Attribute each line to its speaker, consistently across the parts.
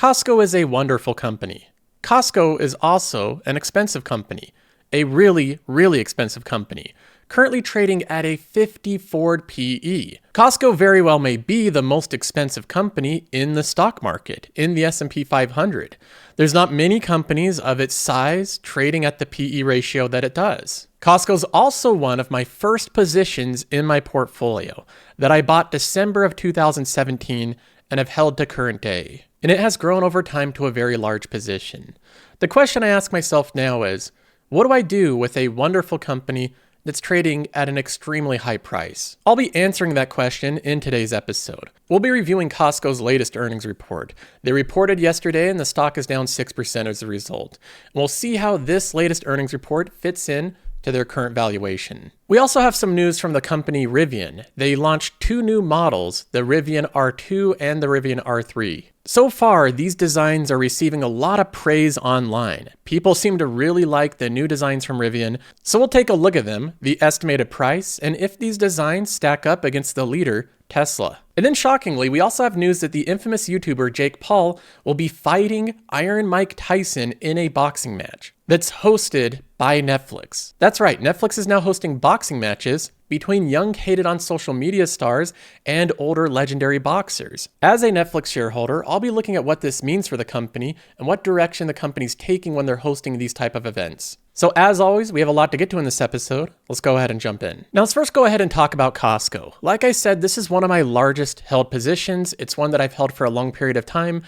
Speaker 1: Costco is a wonderful company. Costco is also an expensive company, a really, really expensive company, currently trading at a 54 PE. Costco very well may be the most expensive company in the stock market, in the S&P 500. There's not many companies of its size trading at the PE ratio that it does. Costco's also one of my first positions in my portfolio that I bought December of 2017 and have held to current day. And it has grown over time to a very large position. The question I ask myself now is, what do I do with a wonderful company that's trading at an extremely high price? I'll be answering that question in today's episode. We'll be reviewing Costco's latest earnings report. They reported yesterday and the stock is down 6% as a result. And we'll see how this latest earnings report fits in to their current valuation. We also have some news from the company Rivian. They launched two new models, the Rivian R2 and the Rivian R3. So far, these designs are receiving a lot of praise online. People seem to really like the new designs from Rivian, so we'll take a look at them, the estimated price, and if these designs stack up against the leader, Tesla. And then shockingly, we also have news that the infamous YouTuber Jake Paul will be fighting Iron Mike Tyson in a boxing match that's hosted by Netflix. That's right, Netflix is now hosting boxing matches between young hated on social media stars and older legendary boxers. As a Netflix shareholder, I'll be looking at what this means for the company and what direction the company's taking when they're hosting these type of events. So as always, we have a lot to get to in this episode. Let's go ahead and jump in. Now let's first go ahead and talk about Costco. Like I said, this is one of my largest held positions. It's one that I've held for a long period of time,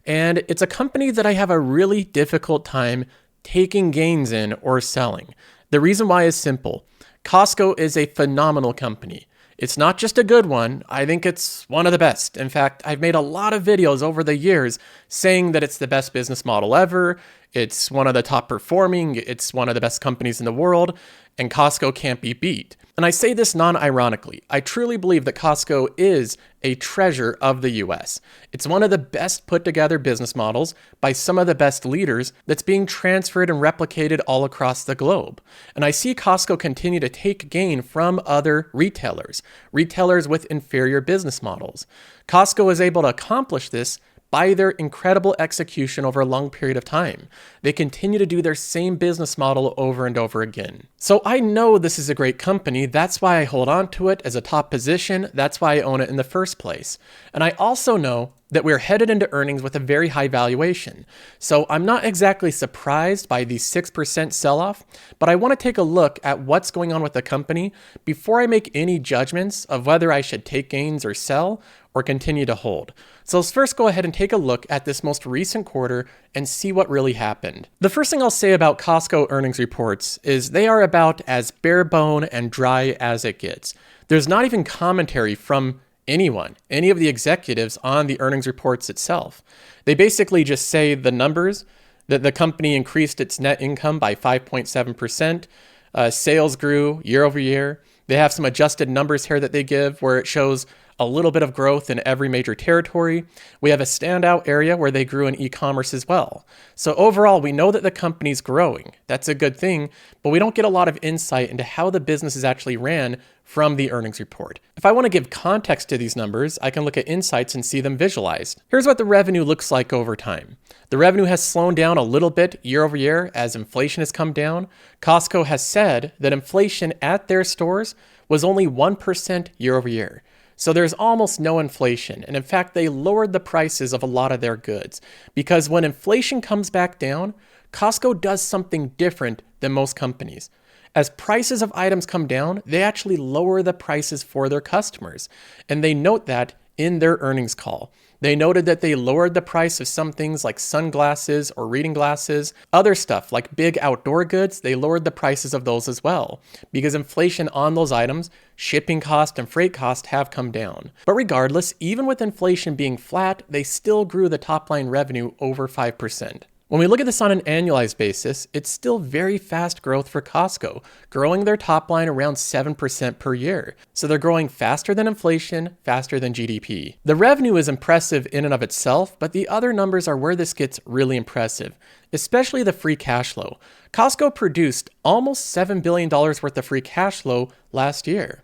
Speaker 1: and it's a company that I have a really difficult time taking gains in or selling. The reason why is simple. Costco is a phenomenal company. It's not just a good one, I think it's one of the best. In fact, I've made a lot of videos over the years saying that it's the best business model ever, it's one of the top performing, it's one of the best companies in the world, and Costco can't be beat. And I say this non-ironically. I truly believe that Costco is a treasure of the US. It's one of the best put together business models by some of the best leaders that's being transferred and replicated all across the globe. And I see Costco continue to take gain from other retailers with inferior business models. Costco is able to accomplish this by their incredible execution over a long period of time. They continue to do their same business model over and over again. So I know this is a great company. That's why I hold on to it as a top position. That's why I own it in the first place. And I also know that we're headed into earnings with a very high valuation. So I'm not exactly surprised by the 6% sell-off, but I want to take a look at what's going on with the company before I make any judgments of whether I should take gains or sell or continue to hold. So let's first go ahead and take a look at this most recent quarter and see what really happened. The first thing I'll say about Costco earnings reports is they are about as bare bone and dry as it gets. There's not even commentary from anyone, any of the executives on the earnings reports itself. They basically just say the numbers, that the company increased its net income by 5.7%, sales grew year over year. They have some adjusted numbers here that they give where it shows a little bit of growth in every major territory. We have a standout area where they grew in e-commerce as well. So overall, we know that the company's growing. That's a good thing, but we don't get a lot of insight into how the business is actually ran from the earnings report. If I want to give context to these numbers, I can look at insights and see them visualized. Here's what the revenue looks like over time. The revenue has slowed down a little bit year over year as inflation has come down. Costco has said that inflation at their stores was only 1% year over year. So there's almost no inflation. And in fact, they lowered the prices of a lot of their goods because when inflation comes back down, Costco does something different than most companies. As prices of items come down, they actually lower the prices for their customers. And they note that in their earnings call. They noted that they lowered the price of some things like sunglasses or reading glasses. Other stuff like big outdoor goods, they lowered the prices of those as well because inflation on those items, shipping cost and freight cost have come down. But regardless, even with inflation being flat, they still grew the top line revenue over 5%. When we look at this on an annualized basis, it's still very fast growth for Costco, growing their top line around 7% per year. So they're growing faster than inflation, faster than GDP. The revenue is impressive in and of itself, but the other numbers are where this gets really impressive, especially the free cash flow. Costco produced almost $7 billion worth of free cash flow last year.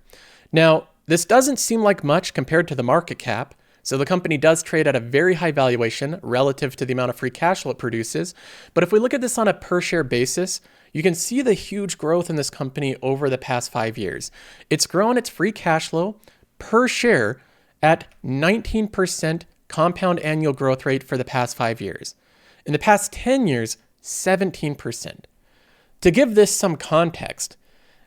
Speaker 1: Now, this doesn't seem like much compared to the market cap, So the company does trade at a very high valuation relative to the amount of free cash flow it produces. But if we look at this on a per share basis, you can see the huge growth in this company over the past 5 years. It's grown its free cash flow per share at 19% compound annual growth rate for the past 5 years. In the past 10 years, 17%. To give this some context,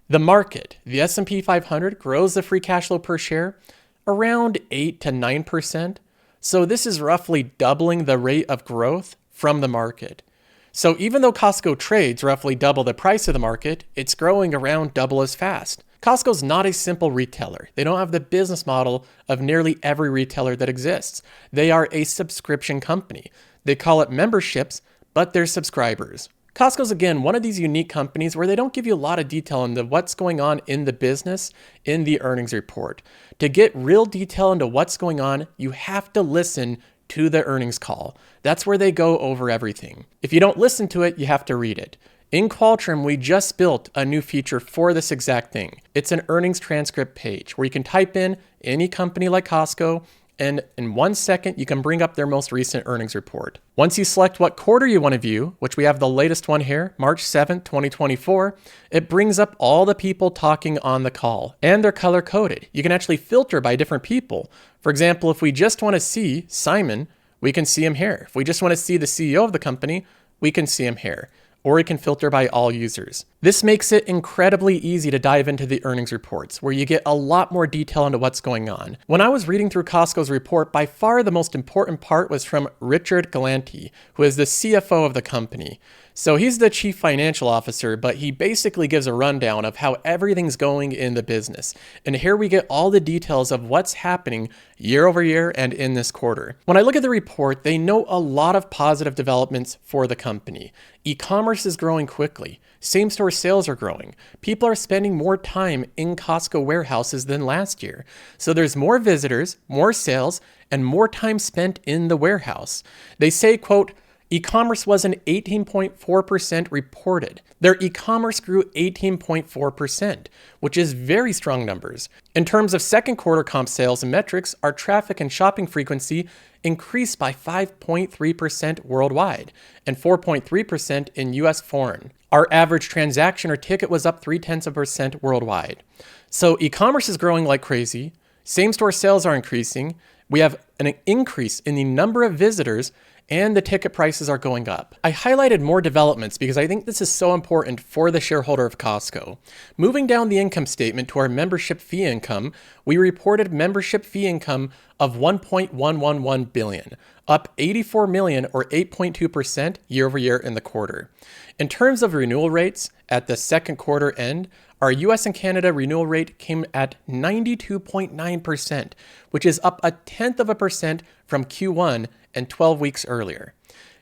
Speaker 1: the market, the S&P 500, grows the free cash flow per share around 8 to 9%. So this is roughly doubling the rate of growth from the market. So even though Costco trades roughly double the price of the market, it's growing around double as fast. Costco's not a simple retailer. They don't have the business model of nearly every retailer that exists. They are a subscription company. They call it memberships, but they're subscribers. Costco's, again, one of these unique companies where they don't give you a lot of detail into what's going on in the business in the earnings report. To get real detail into what's going on, you have to listen to the earnings call. That's where they go over everything. If you don't listen to it, you have to read it. In Qualtrim, we just built a new feature for this exact thing. It's an earnings transcript page where you can type in any company like Costco, and in 1 second, you can bring up their most recent earnings report. Once you select what quarter you want to view, which we have the latest one here, March 7th, 2024, it brings up all the people talking on the call, and they're color coded. You can actually filter by different people. For example, if we just want to see Simon, we can see him here. If we just want to see the CEO of the company, we can see him here. Or we can filter by all users. This makes it incredibly easy to dive into the earnings reports, where you get a lot more detail into what's going on. When I was reading through Costco's report, by far the most important part was from Richard Galanti, who is the CFO of the company. So he's the chief financial officer, but he basically gives a rundown of how everything's going in the business. And here we get all the details of what's happening year over year and in this quarter. When I look at the report, they note a lot of positive developments for the company. E-commerce is growing quickly. Same-store sales are growing. People are spending more time in Costco warehouses than last year. So there's more visitors, more sales, and more time spent in the warehouse. They say, quote, e-commerce was an 18.4% reported. Their e-commerce grew 18.4%, which is very strong numbers. In terms of second quarter comp sales and metrics, our traffic and shopping frequency increased by 5.3% worldwide and 4.3% in US foreign. Our average transaction or ticket was up 0.3% worldwide. So e-commerce is growing like crazy. Same-store sales are increasing. We have an increase in the number of visitors, and the ticket prices are going up. I highlighted more developments because I think this is so important for the shareholder of Costco. Moving down the income statement to our membership fee income, we reported membership fee income of $1.111 billion, up 84 million or 8.2% year over year in the quarter. In terms of renewal rates, at the second quarter end, our US and Canada renewal rate came at 92.9%, which is up 0.1% from Q1 and 12 weeks earlier.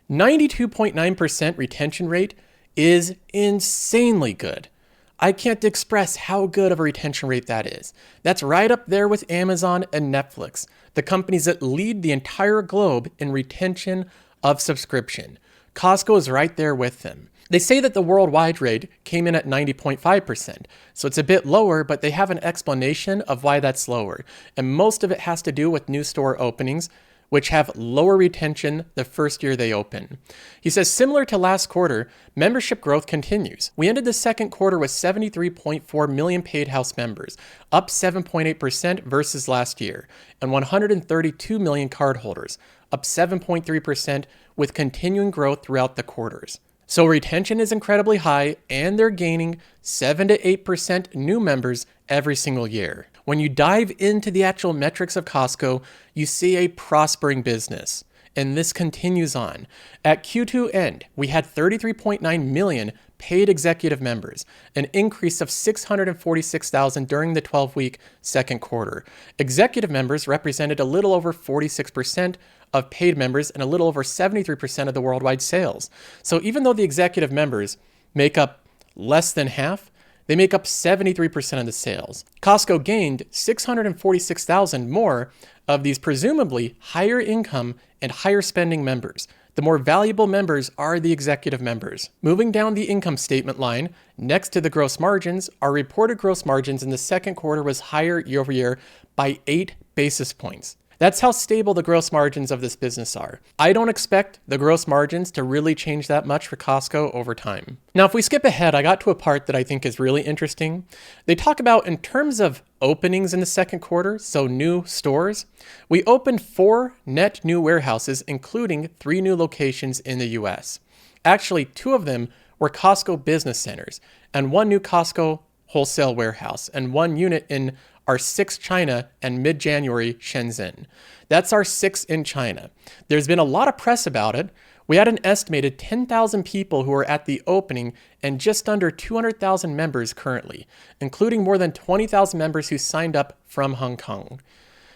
Speaker 1: 92.9% retention rate is insanely good. I can't express how good of a retention rate that is. That's right up there with Amazon and Netflix, the companies that lead the entire globe in retention of subscription. Costco is right there with them. They say that the worldwide rate came in at 90.5%, so it's a bit lower, but they have an explanation of why that's lower. And most of it has to do with new store openings, which have lower retention the first year they open. He says, similar to last quarter, membership growth continues. We ended the second quarter with 73.4 million paid house members, up 7.8% versus last year, and 132 million cardholders, up 7.3% with continuing growth throughout the quarters. So retention is incredibly high, and they're gaining 7 to 8% new members every single year. When you dive into the actual metrics of Costco, you see a prospering business. And this continues on. At Q2 end, we had 33.9 million paid executive members, an increase of 646,000 during the 12-week second quarter. Executive members represented a little over 46% of paid members and a little over 73% of the worldwide sales. So even though the executive members make up less than half, they make up 73% of the sales. Costco gained 646,000 more of these presumably higher income and higher spending members. The more valuable members are the executive members. Moving down the income statement line, next to the gross margins, our reported gross margins in the second quarter was higher year over year by 8 basis points. That's how stable the gross margins of this business are. I don't expect the gross margins to really change that much for Costco over time. Now, if we skip ahead, I got to a part that I think is really interesting. They talk about in terms of openings in the second quarter, so new stores, we opened 4 net new warehouses, including 3 new locations in the US. Actually, 2 of them were Costco business centers, and 1 new Costco wholesale warehouse, and 1 unit in our 6th China and mid-January Shenzhen. That's our 6th in China. There's been a lot of press about it. We had an estimated 10,000 people who were at the opening and just under 200,000 members currently, including more than 20,000 members who signed up from Hong Kong.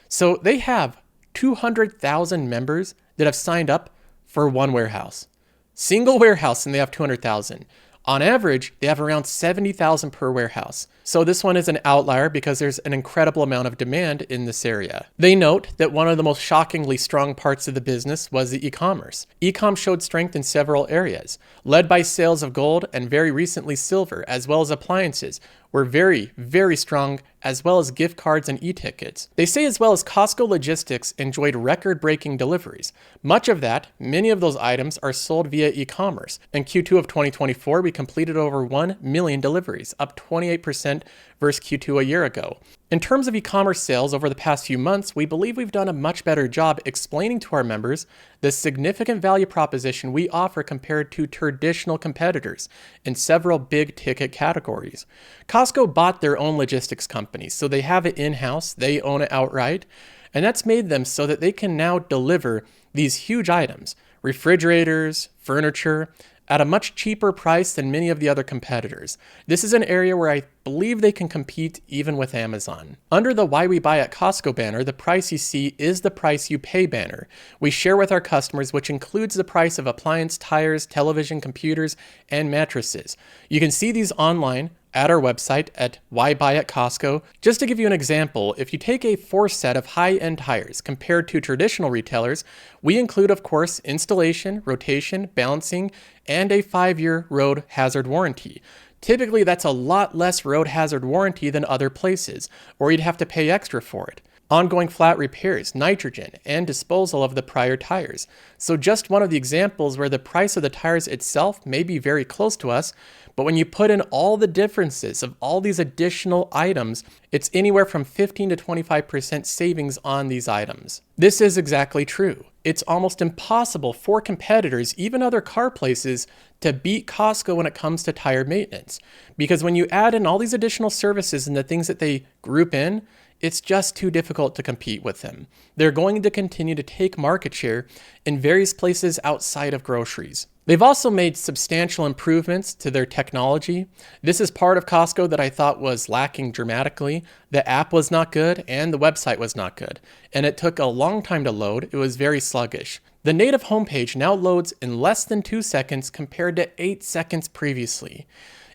Speaker 1: So they have 200,000 members that have signed up for 1 warehouse. Single warehouse, and they have 200,000. On average, they have around 70,000 per warehouse. So this one is an outlier because there's an incredible amount of demand in this area. They note that one of the most shockingly strong parts of the business was the e-commerce. E-com showed strength in several areas, led by sales of gold and very recently silver, as well as appliances, were very, very strong, as well as gift cards and e-tickets. They say as well as Costco Logistics enjoyed record-breaking deliveries. Much of that, many of those items are sold via e-commerce. In Q2 of 2024, we completed over 1 million deliveries, up 28% versus Q2 a year ago. In terms of e-commerce sales over the past few months, we believe we've done a much better job explaining to our members the significant value proposition we offer compared to traditional competitors in several big ticket categories. Costco bought their own logistics company, so they have it in-house, they own it outright, and that's made them so that they can now deliver these huge items, refrigerators, furniture, at a much cheaper price than many of the other competitors. This is an area where I believe they can compete even with Amazon. Under the Why We Buy at Costco banner, the price you see is the price you pay banner. We share with our customers, which includes the price of appliance, tires, television, computers, and mattresses. You can see these online at our website at Why Buy at Costco. Just to give you an example, if you take a 4 set of high-end tires compared to traditional retailers, we include, of course, installation, rotation, balancing, and a 5-year road hazard warranty. Typically, that's a lot less road hazard warranty than other places, or you'd have to pay extra for it. Ongoing flat repairs, nitrogen, and disposal of the prior tires. So just one of the examples where the price of the tires itself may be very close to us, but when you put in all the differences of all these additional items, it's anywhere from 15 to 25% savings on these items. This is exactly true. It's almost impossible for competitors, even other car places, to beat Costco when it comes to tire maintenance. Because when you add in all these additional services and the things that they group in, it's just too difficult to compete with them. They're going to continue to take market share in various places outside of groceries. They've also made substantial improvements to their technology. This is part of Costco that I thought was lacking dramatically. The app was not good and the website was not good, and it took a long time to load. It was very sluggish. The native homepage now loads in less than 2 seconds compared to 8 seconds previously.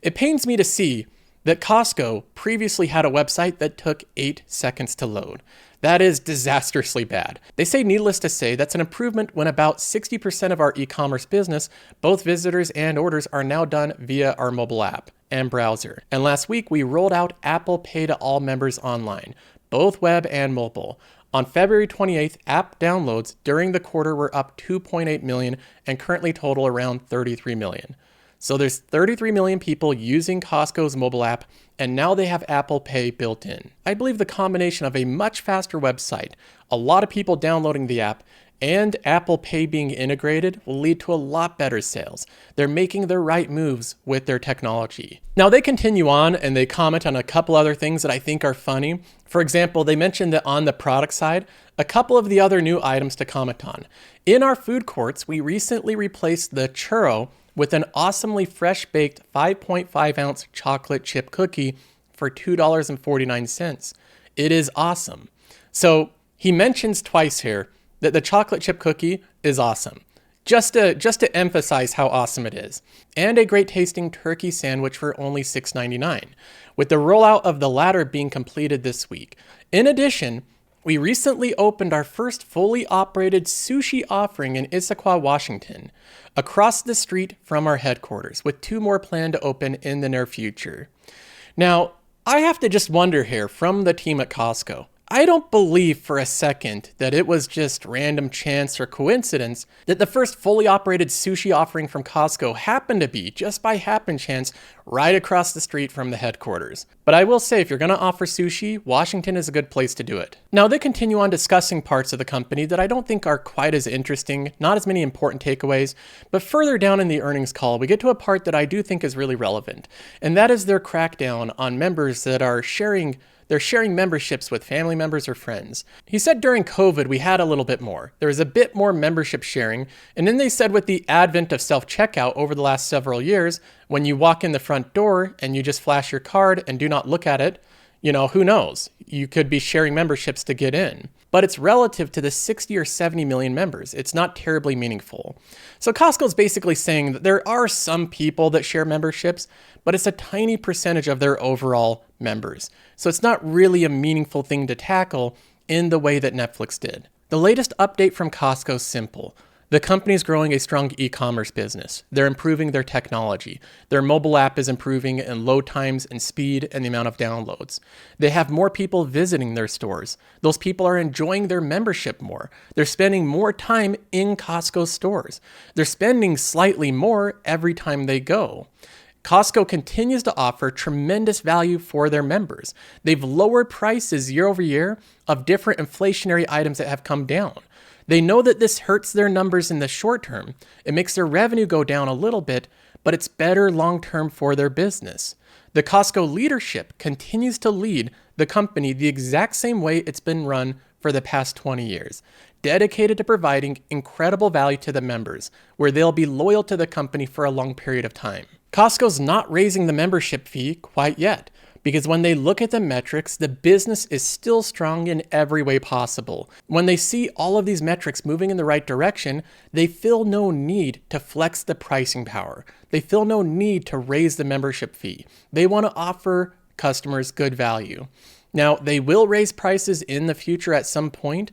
Speaker 1: It pains me to see that Costco previously had a website that took 8 seconds to load. That is disastrously bad. They say, needless to say, that's an improvement when about 60% of our e-commerce business, both visitors and orders, are now done via our mobile app and browser. And last week, we rolled out Apple Pay to all members online, both web and mobile. On February 28th, app downloads during the quarter were up 2.8 million and currently total around 33 million. So there's 33 million people using Costco's mobile app, and now they have Apple Pay built in. I believe the combination of a much faster website, a lot of people downloading the app, and Apple Pay being integrated will lead to a lot better sales. They're making the right moves with their technology. Now they continue on and they comment on a couple other things that I think are funny. For example, they mentioned that on the product side, a couple of the other new items to comment on. In our food courts, we recently replaced the churro with an awesomely fresh-baked 5.5-ounce chocolate chip cookie for $2.49. It is awesome. So he mentions twice here that the chocolate chip cookie is awesome, just to emphasize how awesome it is. And a great tasting turkey sandwich for only $6.99, with the rollout of the latter being completed this week. In addition, we recently opened our first fully operated sushi offering in Issaquah, Washington, across the street from our headquarters, with 2 more planned to open in the near future. Now, I have to just wonder here from the team at Costco, I don't believe for a second that it was just random chance or coincidence that the first fully operated sushi offering from Costco happened to be, just by happen chance, right across the street from the headquarters. But I will say, if you're going to offer sushi, Washington is a good place to do it. Now, they continue on discussing parts of the company that I don't think are quite as interesting, not as many important takeaways, but further down in the earnings call, we get to a part that I do think is really relevant, and that is their crackdown on members that are sharing memberships with family members or friends. He said during COVID, we had a little bit more. There was a bit more membership sharing. And then they said with the advent of self-checkout over the last several years, when you walk in the front door and you just flash your card and do not look at it, who knows? You could be sharing memberships to get in. But it's relative to the 60 or 70 million members. It's not terribly meaningful. So Costco's basically saying that there are some people that share memberships, but it's a tiny percentage of their overall members. So it's not really a meaningful thing to tackle in the way that Netflix did. The latest update from Costco is simple. The company is growing a strong e-commerce business. They're improving their technology. Their mobile app is improving in load times and speed and the amount of downloads. They have more people visiting their stores. Those people are enjoying their membership more. They're spending more time in Costco stores. They're spending slightly more every time they go. Costco continues to offer tremendous value for their members. They've lowered prices year over year of different inflationary items that have come down. They know that this hurts their numbers in the short term. It makes their revenue go down a little bit, but it's better long term for their business. The Costco leadership continues to lead the company the exact same way it's been run for the past 20 years, dedicated to providing incredible value to the members, where they'll be loyal to the company for a long period of time. Costco's not raising the membership fee quite yet, because when they look at the metrics, the business is still strong in every way possible. When they see all of these metrics moving in the right direction, they feel no need to flex the pricing power. They feel no need to raise the membership fee. They want to offer customers good value. Now, they will raise prices in the future at some point,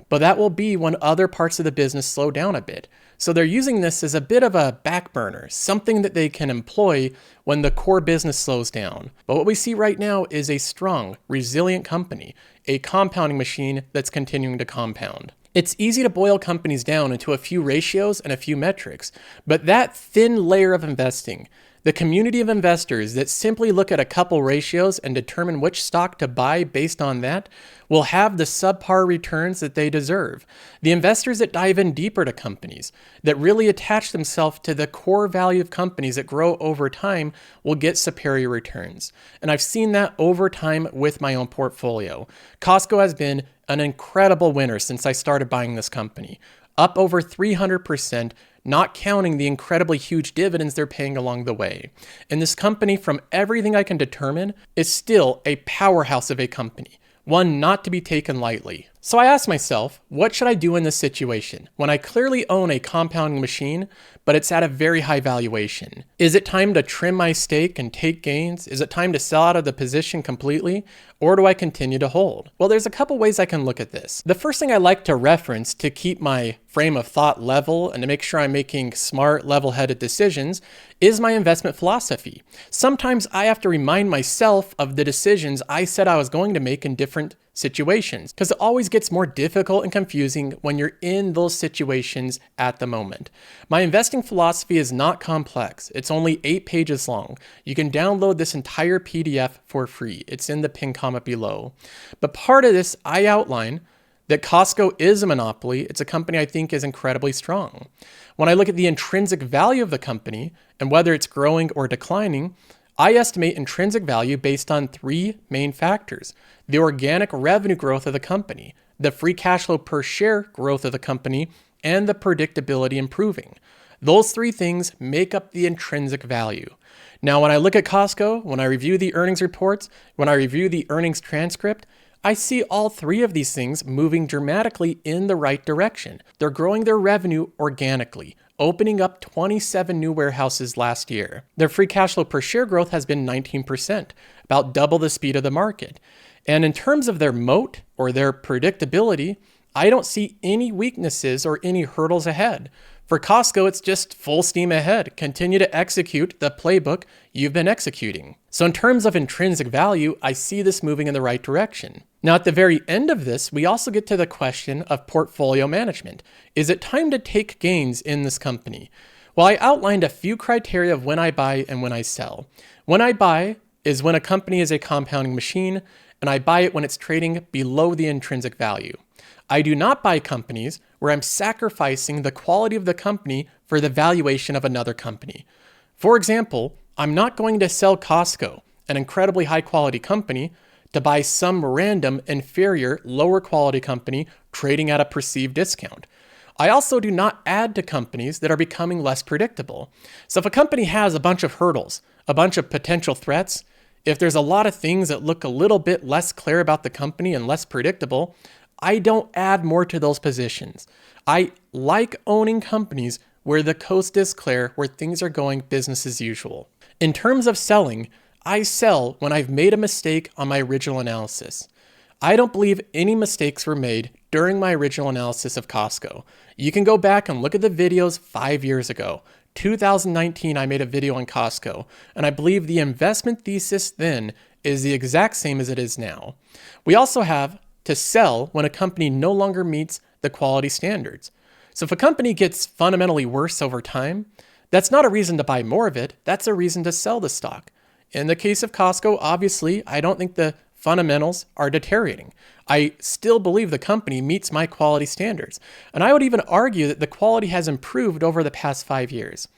Speaker 1: but that will be when other parts of the business slow down a bit. So they're using this as a bit of a back burner, something that they can employ when the core business slows down. But what we see right now is a strong, resilient company, a compounding machine that's continuing to compound. It's easy to boil companies down into a few ratios and a few metrics, but that thin layer of investing, the community of investors that simply look at a couple ratios and determine which stock to buy based on that, will have the subpar returns that they deserve. The investors that dive in deeper to companies, that really attach themselves to the core value of companies that grow over time, will get superior returns. And I've seen that over time with my own portfolio. Costco has been an incredible winner since I started buying this company, up over 300%, not counting the incredibly huge dividends they're paying along the way. And this company, from everything I can determine, is still a powerhouse of a company, one not to be taken lightly. So I asked myself, what should I do in this situation when I clearly own a compounding machine, but it's at a very high valuation? Is it time to trim my stake and take gains? Is it time to sell out of the position completely? Or do I continue to hold? Well, there's a couple ways I can look at this. The first thing I like to reference to keep my frame of thought level and to make sure I'm making smart, level-headed decisions is my investment philosophy. Sometimes I have to remind myself of the decisions I said I was going to make in different situations, because it always gets more difficult and confusing when you're in those situations at the moment. My investing philosophy is not complex. It's only 8 pages long. You can download this entire PDF for free. It's in the pinned comment below. But part of this, I outline that Costco is a monopoly. It's a company I think is incredibly strong. When I look at the intrinsic value of the company and whether it's growing or declining, I estimate intrinsic value based on 3 main factors: the organic revenue growth of the company, the free cash flow per share growth of the company, and the predictability improving. Those 3 things make up the intrinsic value. Now, when I look at Costco, when I review the earnings reports, when I review the earnings transcript, I see all 3 of these things moving dramatically in the right direction. They're growing their revenue organically, opening up 27 new warehouses last year. Their free cash flow per share growth has been 19%, about double the speed of the market. And in terms of their moat or their predictability, I don't see any weaknesses or any hurdles ahead. For Costco, it's just full steam ahead. Continue to execute the playbook you've been executing. So in terms of intrinsic value, I see this moving in the right direction. Now, at the very end of this, we also get to the question of portfolio management. Is it time to take gains in this company? Well, I outlined a few criteria of when I buy and when I sell. When I buy is when a company is a compounding machine, and I buy it when it's trading below the intrinsic value. I do not buy companies where I'm sacrificing the quality of the company for the valuation of another company. For example, I'm not going to sell Costco, an incredibly high quality company, to buy some random inferior, lower quality company trading at a perceived discount. I also do not add to companies that are becoming less predictable. So if a company has a bunch of hurdles, a bunch of potential threats, if there's a lot of things that look a little bit less clear about the company and less predictable, I don't add more to those positions. I like owning companies where the coast is clear, where things are going business as usual. In terms of selling, I sell when I've made a mistake on my original analysis. I don't believe any mistakes were made during my original analysis of Costco. You can go back and look at the videos 5 years ago. 2019, I made a video on Costco, and I believe the investment thesis then is the exact same as it is now. We also have to sell when a company no longer meets the quality standards. So if a company gets fundamentally worse over time, that's not a reason to buy more of it, that's a reason to sell the stock. In the case of Costco, obviously, I don't think the fundamentals are deteriorating. I still believe the company meets my quality standards. And I would even argue that the quality has improved over the past 5 years.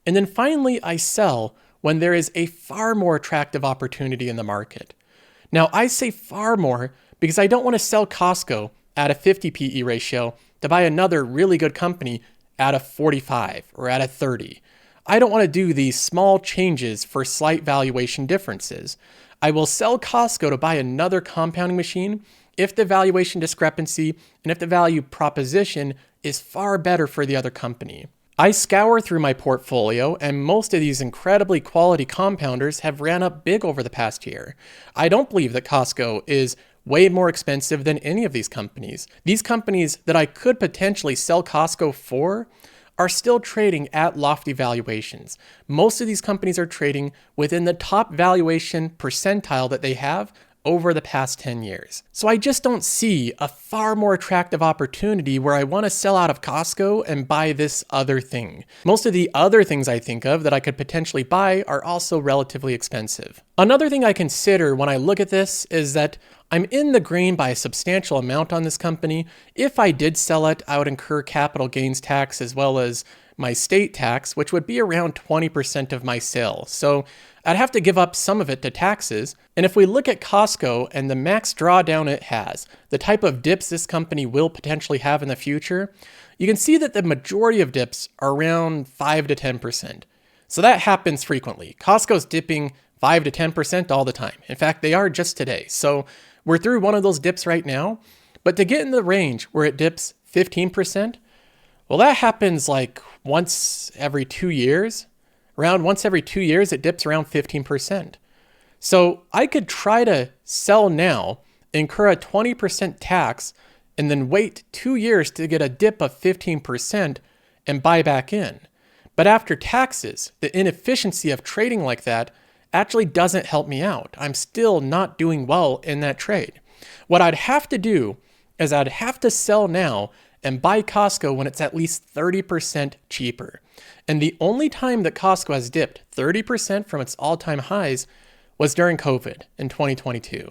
Speaker 1: And then finally, I sell when there is a far more attractive opportunity in the market. Now, I say far more because I don't want to sell Costco at a 50 PE ratio to buy another really good company at a 45 or at a 30. I don't want to do these small changes for slight valuation differences. I will sell Costco to buy another compounding machine if the valuation discrepancy and if the value proposition is far better for the other company. I scour through my portfolio, and most of these incredibly quality compounders have ran up big over the past year. I don't believe that Costco is way more expensive than any of these companies. These companies that I could potentially sell Costco for are still trading at lofty valuations. Most of these companies are trading within the top valuation percentile that they have over the past 10 years. So I just don't see a far more attractive opportunity where I want to sell out of Costco and buy this other thing. Most of the other things I think of that I could potentially buy are also relatively expensive. Another thing I consider when I look at this is that I'm in the green by a substantial amount on this company. If I did sell it, I would incur capital gains tax as well as my state tax, which would be around 20% of my sale. So I'd have to give up some of it to taxes. And if we look at Costco and the max drawdown it has, the type of dips this company will potentially have in the future, you can see that the majority of dips are around 5 to 10%. So that happens frequently. Costco's dipping 5 to 10% all the time. In fact, they are just today. So we're through one of those dips right now. But to get in the range where it dips 15%, well, that happens like once every 2 years. Around once every 2 years, it dips around 15%. So I could try to sell now, incur a 20% tax, and then wait 2 years to get a dip of 15% and buy back in. But after taxes, the inefficiency of trading like that actually doesn't help me out. I'm still not doing well in that trade. What I'd have to do is I'd have to sell now and buy Costco when it's at least 30% cheaper. And the only time that Costco has dipped 30% from its all-time highs was during COVID in 2022.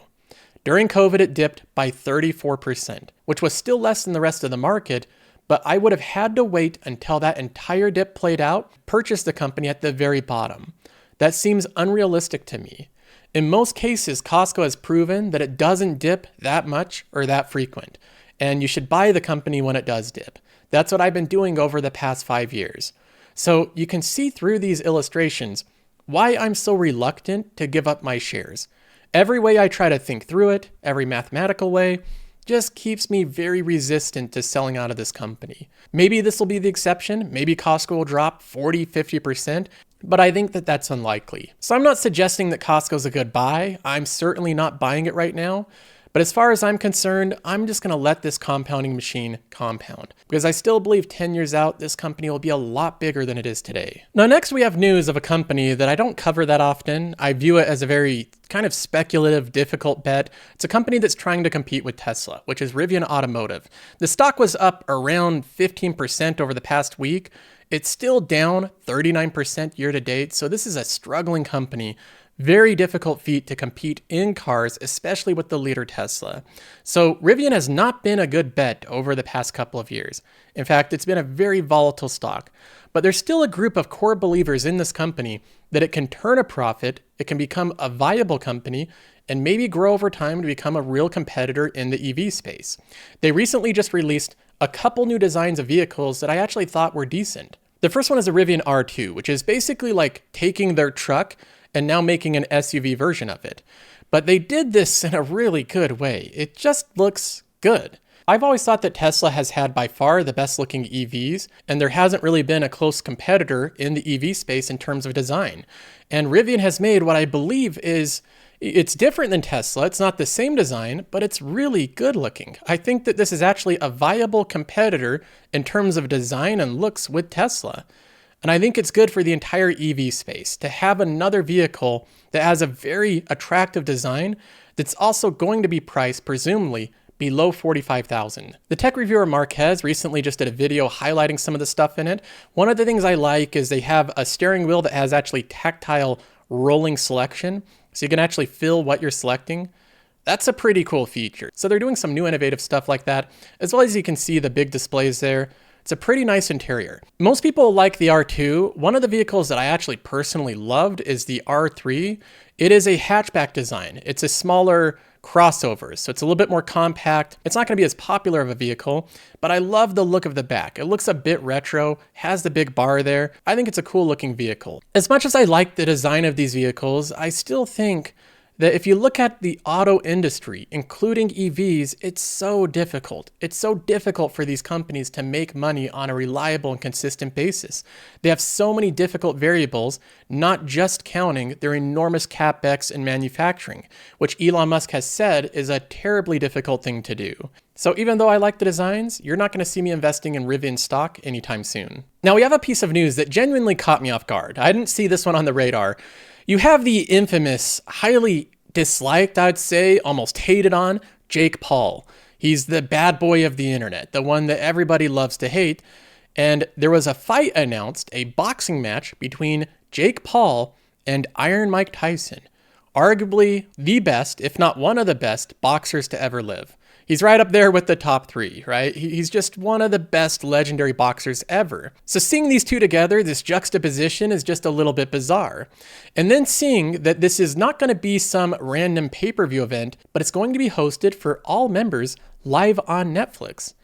Speaker 1: During COVID, it dipped by 34%, which was still less than the rest of the market, but I would have had to wait until that entire dip played out, purchase the company at the very bottom. That seems unrealistic to me. In most cases, Costco has proven that it doesn't dip that much or that frequent, and you should buy the company when it does dip. That's what I've been doing over the past 5 years. So you can see through these illustrations why I'm so reluctant to give up my shares. Every way I try to think through it, every mathematical way, just keeps me very resistant to selling out of this company. Maybe this will be the exception. Maybe Costco will drop 40, 50%, but I think that that's unlikely. So I'm not suggesting that Costco's a good buy. I'm certainly not buying it right now, But as far as I'm concerned, I'm just going to let this compounding machine compound, because I still believe 10 years out, this company will be a lot bigger than it is today. Now, next we have news of a company that I don't cover that often. I view it as a very kind of speculative, difficult bet. It's a company that's trying to compete with Tesla, which is Rivian Automotive. The stock was up around 15% over the past week. It's still down 39% year to date, so this is a struggling company. Very difficult feat to compete in cars, especially with the leader Tesla. So Rivian has not been a good bet over the past couple of years. In fact, it's been a very volatile stock. But there's still a group of core believers in this company that it can turn a profit, it can become a viable company, and maybe grow over time to become a real competitor in the EV space. They recently just released a couple new designs of vehicles that I actually thought were decent. The first one is a Rivian R2, which is basically like taking their truck and now making an SUV version of it. But they did this in a really good way. It just looks good. I've always thought that Tesla has had by far the best looking EVs, and there hasn't really been a close competitor in the EV space in terms of design. And Rivian has made what I believe is, it's different than Tesla. It's not the same design, but it's really good looking. I think that this is actually a viable competitor in terms of design and looks with Tesla. And I think it's good for the entire EV space to have another vehicle that has a very attractive design that's also going to be priced, presumably, below $45,000. The tech reviewer Marquez recently just did a video highlighting some of the stuff in it. One of the things I like is they have a steering wheel that has actually tactile rolling selection, so you can actually feel what you're selecting. That's a pretty cool feature. So they're doing some new innovative stuff like that, as well as you can see the big displays there. It's a pretty nice interior. Most people like the R2. One of the vehicles that I actually personally loved is the R3. It is a hatchback design. It's a smaller crossover, so it's a little bit more compact. It's not going to be as popular of a vehicle, but I love the look of the back. It looks a bit retro, has the big bar there. I think it's a cool looking vehicle. As much as I like the design of these vehicles, I still think that if you look at the auto industry, including EVs, it's so difficult. It's so difficult for these companies to make money on a reliable and consistent basis. They have so many difficult variables, not just counting their enormous capex in manufacturing, which Elon Musk has said is a terribly difficult thing to do. So even though I like the designs, you're not going to see me investing in Rivian stock anytime soon. Now we have a piece of news that genuinely caught me off guard. I didn't see this one on the radar. You have the infamous, highly disliked, I'd say, almost hated on, Jake Paul. He's the bad boy of the internet, the one that everybody loves to hate. And there was a fight announced, a boxing match between Jake Paul and Iron Mike Tyson, arguably the best, if not one of the best, boxers to ever live. He's right up there with the top three, right? He's just one of the best legendary boxers ever. So seeing these two together, this juxtaposition is just a little bit bizarre. And then seeing that this is not going to be some random pay-per-view event, but it's going to be hosted for all members live on Netflix.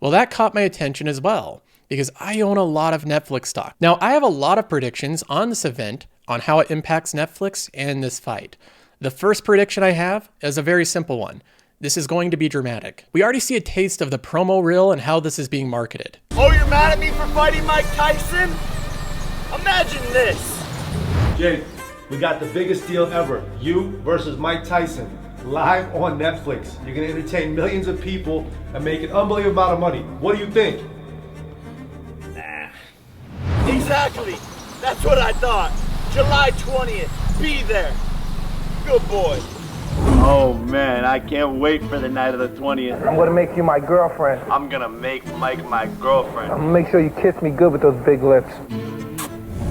Speaker 1: Well, that caught my attention as well, because I own a lot of Netflix stock. Now, I have a lot of predictions on this event on how it impacts Netflix and this fight. The first prediction I have is a very simple one. This is going to be dramatic. We already see a taste of the promo reel and how this is being marketed.
Speaker 2: Oh, you're mad at me for fighting Mike Tyson? Imagine this.
Speaker 3: Jake, we got the biggest deal ever. You versus Mike Tyson, live on Netflix. You're gonna entertain millions of people and make an unbelievable amount of money. What do you think?
Speaker 2: Nah. Exactly. That's what I thought. July 20th. Be there. Good boy.
Speaker 4: Oh man, I can't wait for the night of the 20th.
Speaker 5: I'm gonna make you my girlfriend.
Speaker 4: I'm gonna make Mike my girlfriend.
Speaker 5: I'm gonna make sure you kiss me good with those big lips.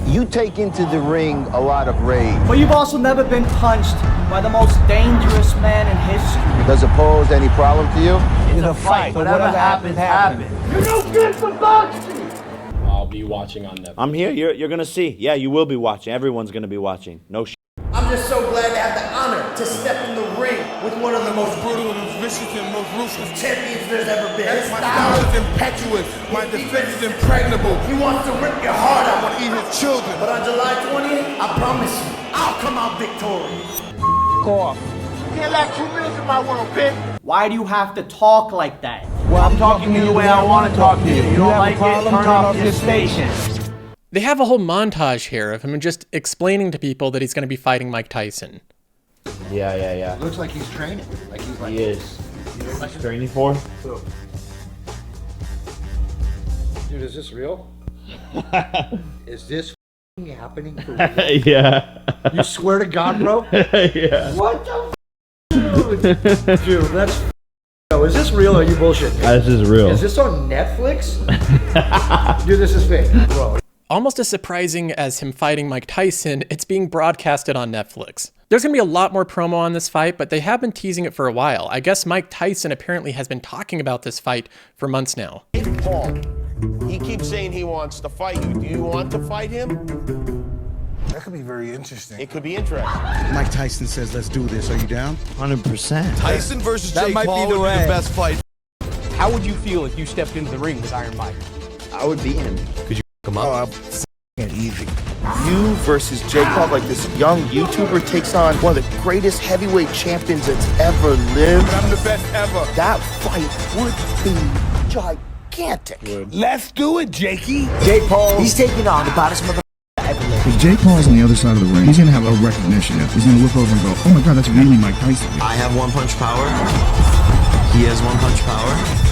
Speaker 6: You take into the ring a lot of rage.
Speaker 7: But you've also never been punched by the most dangerous man in history.
Speaker 6: Does it pose any problem to you?
Speaker 7: It's a fight. Whatever happens, happens.
Speaker 2: You're no good for boxing.
Speaker 8: I'll be watching on Netflix.
Speaker 4: I'm here, you're gonna see. Yeah, you will be watching. Everyone's gonna be watching. No shit.
Speaker 2: I'm just so glad to have the honor to step in the ring with one of the most
Speaker 9: brutal, most vicious, and most ruthless
Speaker 2: champions there's ever been. His
Speaker 9: My
Speaker 2: style
Speaker 9: style is impetuous. My defense is impregnable.
Speaker 2: He wants to rip your heart
Speaker 9: I
Speaker 2: out.
Speaker 9: want to eat his children.
Speaker 2: But on July 20th, I promise you, I'll come out victorious.
Speaker 7: Go off.
Speaker 2: Can't let 2 minutes in my world, bitch.
Speaker 7: Why do you have to talk like that?
Speaker 4: Well, I'm talking to you the way I want to talk to you. You don't like it, turn off your station.
Speaker 1: They have a whole montage here of him just explaining to people that he's going to be fighting Mike Tyson.
Speaker 8: Yeah.
Speaker 6: Looks like he's training. Like he's like.
Speaker 8: He is. He's training for?
Speaker 6: Dude, is this real? Is this happening for real?
Speaker 8: Yeah.
Speaker 6: You swear to God, bro?
Speaker 8: Yeah.
Speaker 6: What the Dude, that's is this real or are you bullshitting me?
Speaker 8: This is real.
Speaker 6: Is this on Netflix? Dude, this is fake, bro.
Speaker 1: Almost as surprising as him fighting Mike Tyson, it's being broadcasted on Netflix. There's going to be a lot more promo on this fight, but they have been teasing it for a while. I guess Mike Tyson apparently has been talking about this fight for months now.
Speaker 10: Paul, he keeps saying he wants to fight you. Do you want to fight him?
Speaker 9: That could be very interesting.
Speaker 10: It could be interesting.
Speaker 11: Mike Tyson says, let's do this. Are you down?
Speaker 8: 100%.
Speaker 9: Tyson versus Jake Paul would be the best fight.
Speaker 2: How would you feel if you stepped into the ring with Iron Mike?
Speaker 6: I would beat him.
Speaker 2: Could you him up?
Speaker 11: Easy.
Speaker 6: You versus Jake Paul, like this young YouTuber takes on one of the greatest heavyweight champions that's ever lived.
Speaker 9: I'm the best ever.
Speaker 6: That fight would be gigantic.
Speaker 9: Let's do it, Jakey.
Speaker 7: Jake Paul, he's taking on the baddest mother ever lived.
Speaker 11: If Jake Paul's on the other side of the ring, he's gonna have a recognition. He's gonna look over and go, oh my God, that's really Mike Tyson.
Speaker 12: I have one punch power. He has one punch power.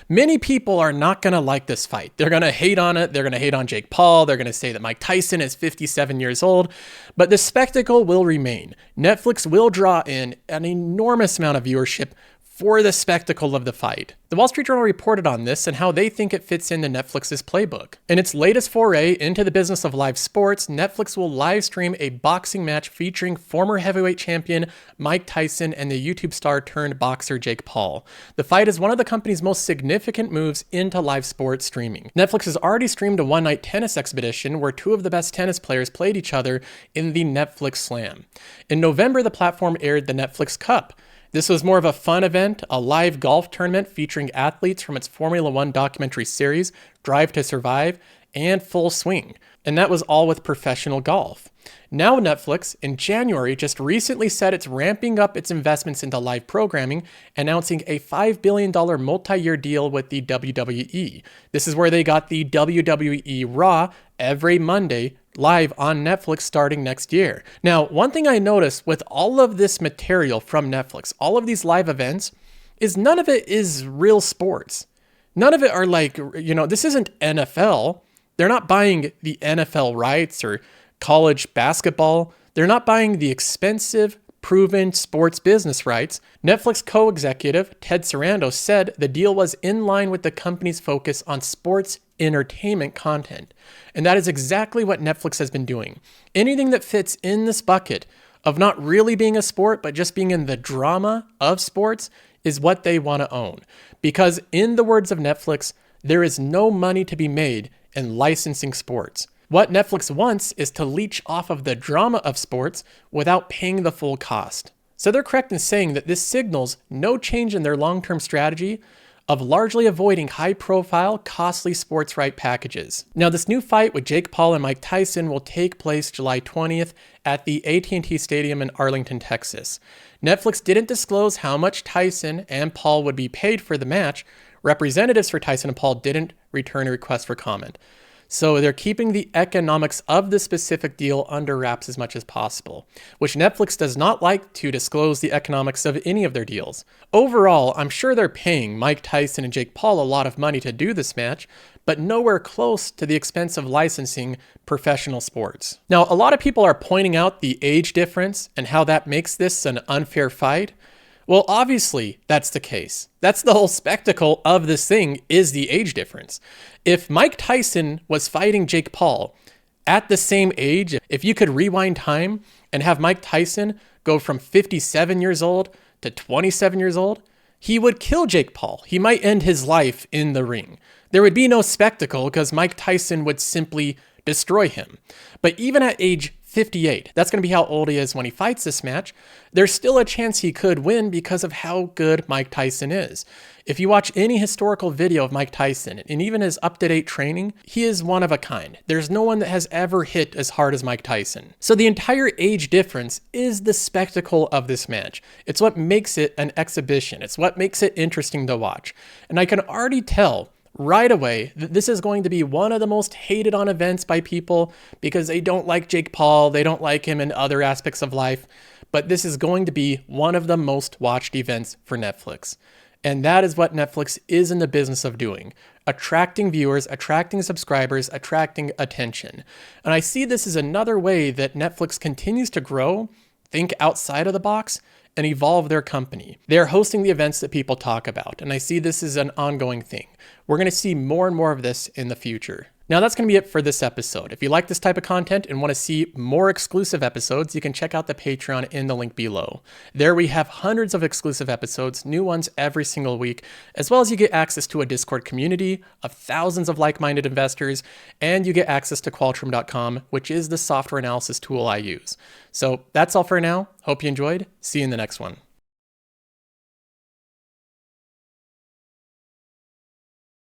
Speaker 1: Many people are not going to like this fight. They're going to hate on it. They're going to hate on Jake Paul. They're going to say that Mike Tyson is 57 years old. But the spectacle will remain. Netflix will draw in an enormous amount of viewership for the spectacle of the fight. The Wall Street Journal reported on this and how they think it fits into Netflix's playbook. In its latest foray into the business of live sports, Netflix will live stream a boxing match featuring former heavyweight champion Mike Tyson and the YouTube star turned boxer Jake Paul. The fight is one of the company's most significant moves into live sports streaming. Netflix has already streamed a one-night tennis expedition where two of the best tennis players played each other in the Netflix Slam. In November, the platform aired the Netflix Cup. This was more of a fun event, a live golf tournament featuring athletes from its Formula One documentary series, Drive to Survive, and Full Swing. And that was all with professional golf. Now Netflix, in January, just recently said it's ramping up its investments into live programming, announcing a $5 billion multi-year deal with the WWE. This is where they got the WWE Raw every Monday live on Netflix starting next year. Now, one thing I noticed with all of this material from Netflix, all of these live events, is none of it is real sports. None of it are like, this isn't NFL. They're not buying the NFL rights or college basketball. They're not buying the expensive, proven sports business rights. Netflix co-executive Ted Sarandos said the deal was in line with the company's focus on sports entertainment content. And that is exactly what Netflix has been doing. Anything that fits in this bucket of not really being a sport, but just being in the drama of sports is what they want to own. Because in the words of Netflix, there is no money to be made in licensing sports. What Netflix wants is to leech off of the drama of sports without paying the full cost. So they're correct in saying that this signals no change in their long-term strategy of largely avoiding high-profile, costly sports right packages. Now, this new fight with Jake Paul and Mike Tyson will take place July 20th at the AT&T Stadium in Arlington, Texas. Netflix didn't disclose how much Tyson and Paul would be paid for the match. Representatives for Tyson and Paul didn't return a request for comment. So they're keeping the economics of the specific deal under wraps as much as possible, which Netflix does not like to disclose the economics of any of their deals. Overall, I'm sure they're paying Mike Tyson and Jake Paul a lot of money to do this match, but nowhere close to the expense of licensing professional sports. Now, a lot of people are pointing out the age difference and how that makes this an unfair fight. Well, obviously, that's the case. That's the whole spectacle of this thing, is the age difference. If Mike Tyson was fighting Jake Paul at the same age, if you could rewind time and have Mike Tyson go from 57 years old to 27 years old, he would kill Jake Paul. He might end his life in the ring. There would be no spectacle because Mike Tyson would simply destroy him. But even at age 58, that's going to be how old he is when he fights this match, there's still a chance he could win because of how good Mike Tyson is. If you watch any historical video of Mike Tyson, and even his up-to-date training, he is one of a kind. There's no one that has ever hit as hard as Mike Tyson. So the entire age difference is the spectacle of this match. It's what makes it an exhibition. It's what makes it interesting to watch. And I can already tell right away that this is going to be one of the most hated on events by people because they don't like Jake Paul, they don't like him in other aspects of life, but this is going to be one of the most watched events for Netflix. And that is what Netflix is in the business of doing. Attracting viewers, attracting subscribers, attracting attention. And I see this as another way that Netflix continues to grow, think outside of the box, and evolve their company. They're hosting the events that people talk about, and I see this as an ongoing thing. We're going to see more and more of this in the future. Now that's going to be it for this episode. If you like this type of content and want to see more exclusive episodes, you can check out the Patreon in the link below. There we have hundreds of exclusive episodes, new ones every single week, as well as you get access to a Discord community of thousands of like-minded investors, and you get access to Qualtrim.com, which is the software analysis tool I use. So that's all for now. Hope you enjoyed. See you in the next one.